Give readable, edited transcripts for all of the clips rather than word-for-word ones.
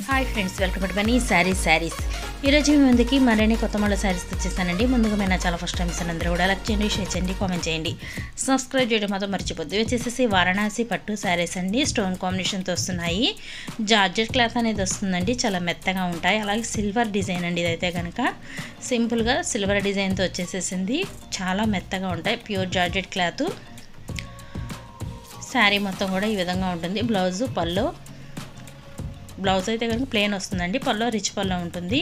Hi friends, welcome to money saris. ఈరోజు మీ ముందుకి మరిన్ని కొత్త మళ్ళీ శారీస్ వచ్చేసానండి. ముందుగా నేను చాలా ఫస్ట్ టైం ఇస్తాను. అందరూ కూడా లైక్ చేయండి, షేర్ చేయండి, కామెంట్ చేయండి, సబ్స్క్రైబ్ చేయడం మాత్రం మర్చిపోద్దు. వచ్చేసేసి వారణాసి పట్టు శారీస్ అండి. స్టోన్ కాంబినేషన్తో వస్తున్నాయి. జార్జెట్ క్లాత్ అనేది వస్తుందండి, చాలా మెత్తగా ఉంటాయి. అలాగే సిల్వర్ డిజైన్ అండి. ఇదైతే కనుక సింపుల్గా సిల్వర్ డిజైన్తో వచ్చేసేసింది. చాలా మెత్తగా ఉంటాయి. Pure georgette cloth. శారీ మొత్తం కూడా ఈ విధంగా ఉంటుంది. బ్లౌజ్ అయితే కనుక ప్లెయిన్ వస్తుందండి. పల్లో రిచ్ పల్లో ఉంటుంది.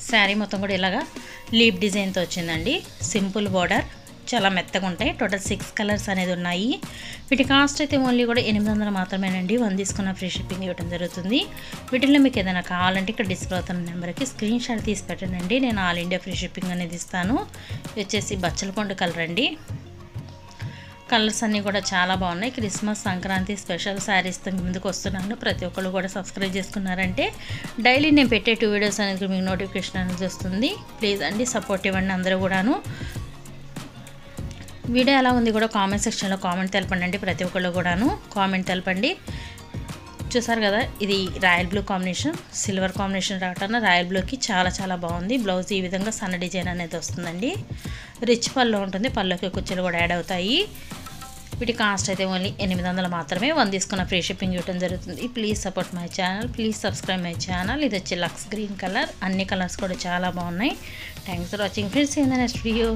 శారీ మొత్తం కూడా ఇలాగా లీప్ డిజైన్తో వచ్చిందండి. సింపుల్ బోర్డర్, చాలా మెత్తగా ఉంటాయి. టోటల్ 6 కలర్స్ అనేది ఉన్నాయి. వీటి కాస్ట్ అయితే ఓన్లీ కూడా 800 మాత్రమేనండి. 1 తీసుకున్న ఫ్రీ షిప్పింగ్ ఇవ్వడం జరుగుతుంది. వీటిల్లో మీకు ఏదైనా కావాలంటే ఇక్కడ డిస్ప్లే అవుతున్న నెంబర్కి స్క్రీన్ షాట్ తీసి పెట్టండి. నేను ఆల్ ఇండియా ఫ్రీ షిప్పింగ్ అనేది ఇస్తాను. వచ్చేసి బచ్చలకొండ కలర్ అండి. కలర్స్ అన్నీ కూడా చాలా బాగున్నాయి. క్రిస్మస్, సంక్రాంతి స్పెషల్ శారీస్తో ముందుకు వస్తున్నాను. ప్రతి ఒక్కళ్ళు కూడా సబ్స్క్రైబ్ చేసుకున్నారంటే డైలీ నేను పెట్టే 2 వీడియోస్ అనేది మీకు నోటిఫికేషన్ అనేది వస్తుంది. ప్లీజ్ అండి సపోర్ట్ ఇవ్వండి అందరూ కూడాను. వీడియో ఎలా ఉంది కూడా కామెంట్ సెక్షన్లో కామెంట్ తెలపండి. ప్రతి ఒక్కళ్ళు కూడాను కామెంట్ తెలపండి. చూసారు కదా, ఇది royal blue combination, silver combination రావటం రాయల్ బ్లూకి చాలా బాగుంది. బ్లౌజ్ ఈ విధంగా సన్న డిజైన్ అనేది వస్తుందండి. రిచ్ పల్లో ఉంటుంది. పల్లోకి కుచ్చులు కూడా యాడ్ అవుతాయి. వీటి కాస్ట్ అయితే ఓన్లీ 800 మాత్రమే. 1 తీసుకున్న ఫ్రీ షిప్పింగ్ ఇవ్వడం జరుగుతుంది. Please support my channel, please subscribe my channel. ఇది వచ్చి లక్స్ గ్రీన్ కలర్. అన్ని కలర్స్ కూడా చాలా బాగున్నాయి. Thanks for watching friends. In the next video.